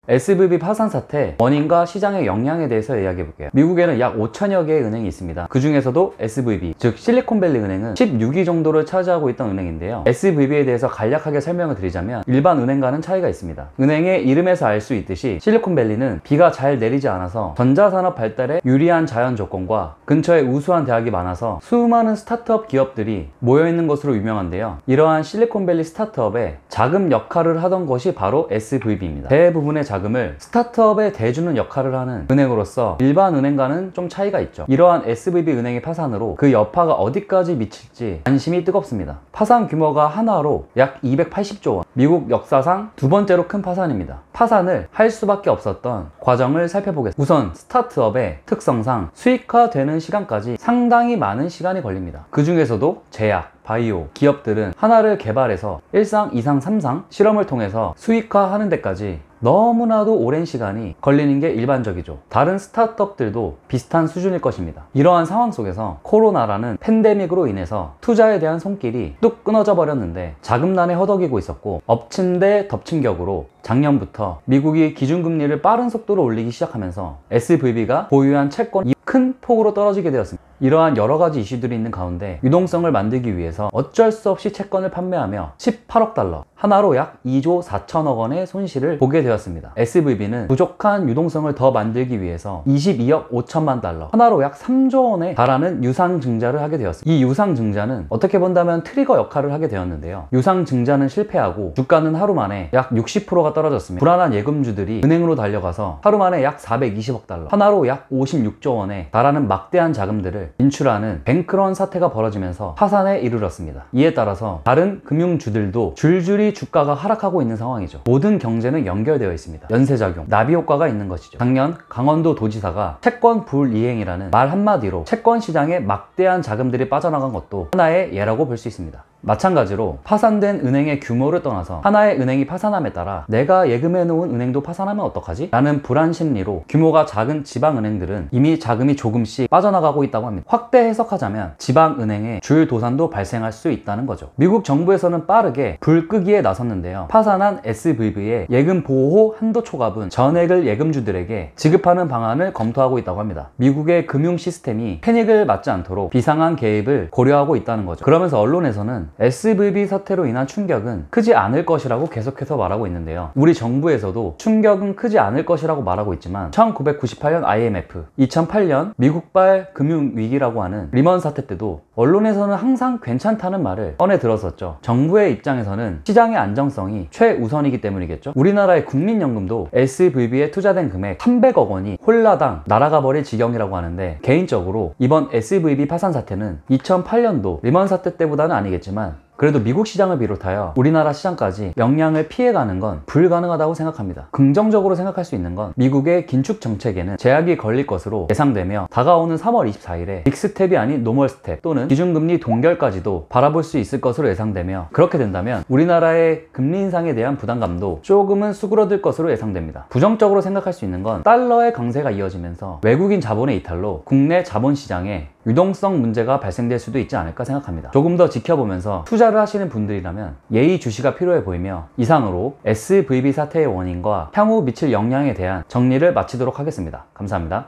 SVB 파산 사태 원인과 시장의 영향에 대해서 이야기해 볼게요. 미국에는 약 5천여 개의 은행이 있습니다. 그 중에서도 SVB, 즉 실리콘밸리 은행은 16위 정도를 차지하고 있던 은행인데요. SVB에 대해서 간략하게 설명을 드리자면 일반 은행과는 차이가 있습니다. 은행의 이름에서 알 수 있듯이 실리콘밸리는 비가 잘 내리지 않아서 전자산업 발달에 유리한 자연 조건과 근처에 우수한 대학이 많아서 수많은 스타트업 기업들이 모여있는 것으로 유명한데요. 이러한 실리콘밸리 스타트업에 자금 역할을 하던 것이 바로 SVB입니다. 대부분의 자금을 스타트업에 대주는 역할을 하는 은행으로서 일반 은행과는 좀 차이가 있죠. 이러한 SVB 은행의 파산으로 그 여파가 어디까지 미칠지 관심이 뜨겁습니다. 파산 규모가 하나로 약 280조 원, 미국 역사상 두 번째로 큰 파산입니다. 파산을 할 수밖에 없었던 과정을 살펴보겠습니다. 우선 스타트업의 특성상 수익화되는 시간까지 상당히 많은 시간이 걸립니다. 그 중에서도 제약, 바이오, 기업들은 하나를 개발해서 1상, 2상, 3상 실험을 통해서 수익화하는 데까지 너무나도 오랜 시간이 걸리는 게 일반적이죠. 다른 스타트업들도 비슷한 수준일 것입니다. 이러한 상황 속에서 코로나라는 팬데믹으로 인해서 투자에 대한 손길이 뚝 끊어져 버렸는데 자금난에 허덕이고 있었고, 엎친 데 덮친 격으로 작년부터 미국이 기준금리를 빠른 속도로 올리기 시작하면서 SVB가 보유한 채권이 큰 폭으로 떨어지게 되었습니다. 이러한 여러 가지 이슈들이 있는 가운데 유동성을 만들기 위해서 어쩔 수 없이 채권을 판매하며 18억 달러, 하나로 약 2조 4천억 원의 손실을 보게 되었습니다. SVB는 부족한 유동성을 더 만들기 위해서 22억 5천만 달러, 하나로 약 3조 원에 달하는 유상증자를 하게 되었습니다. 이 유상증자는 어떻게 본다면 트리거 역할을 하게 되었는데요. 유상증자는 실패하고 주가는 하루 만에 약 60%가 떨어졌습니다. 불안한 예금주들이 은행으로 달려가서 하루 만에 약 420억 달러, 하나로 약 56조 원에 달하는 막대한 자금들을 인출하는 뱅크런 사태가 벌어지면서 파산에 이르렀습니다. 이에 따라서 다른 금융주들도 줄줄이 주가가 하락하고 있는 상황이죠. 모든 경제는 연결되어 있습니다. 연쇄작용, 나비효과가 있는 것이죠. 작년 강원도 도지사가 채권 불이행이라는 말 한마디로 채권 시장에 막대한 자금들이 빠져나간 것도 하나의 예라고 볼 수 있습니다. 마찬가지로 파산된 은행의 규모를 떠나서 하나의 은행이 파산함에 따라 내가 예금해 놓은 은행도 파산하면 어떡하지? 라는 불안 심리로 규모가 작은 지방은행들은 이미 자금이 조금씩 빠져나가고 있다고 합니다. 확대 해석하자면 지방은행의 줄도산도 발생할 수 있다는 거죠. 미국 정부에서는 빠르게 불 끄기에 나섰는데요. 파산한 SVB의 예금 보호 한도 초과분 전액을 예금주들에게 지급하는 방안을 검토하고 있다고 합니다. 미국의 금융 시스템이 패닉을 맞지 않도록 비상한 개입을 고려하고 있다는 거죠. 그러면서 언론에서는 SVB 사태로 인한 충격은 크지 않을 것이라고 계속해서 말하고 있는데요. 우리 정부에서도 충격은 크지 않을 것이라고 말하고 있지만 1998년 IMF, 2008년 미국발 금융위기라고 하는 리먼 사태 때도 언론에서는 항상 괜찮다는 말을 꺼내 들었었죠. 정부의 입장에서는 시장의 안정성이 최우선이기 때문이겠죠. 우리나라의 국민연금도 SVB에 투자된 금액 300억 원이 홀라당 날아가 버릴 지경이라고 하는데, 개인적으로 이번 SVB 파산 사태는 2008년도 리먼 사태 때보다는 아니겠지만 그래도 미국 시장을 비롯하여 우리나라 시장까지 영향을 피해가는 건 불가능하다고 생각합니다. 긍정적으로 생각할 수 있는 건 미국의 긴축 정책에는 제약이 걸릴 것으로 예상되며 다가오는 3월 24일에 빅스텝이 아닌 노멀 스텝 또는 기준금리 동결까지도 바라볼 수 있을 것으로 예상되며, 그렇게 된다면 우리나라의 금리 인상에 대한 부담감도 조금은 수그러들 것으로 예상됩니다. 부정적으로 생각할 수 있는 건 달러의 강세가 이어지면서 외국인 자본의 이탈로 국내 자본시장에 유동성 문제가 발생될 수도 있지 않을까 생각합니다. 조금 더 지켜보면서 투자를 하시는 분들이라면 예의주시가 필요해 보이며, 이상으로 SVB 사태의 원인과 향후 미칠 영향에 대한 정리를 마치도록 하겠습니다. 감사합니다.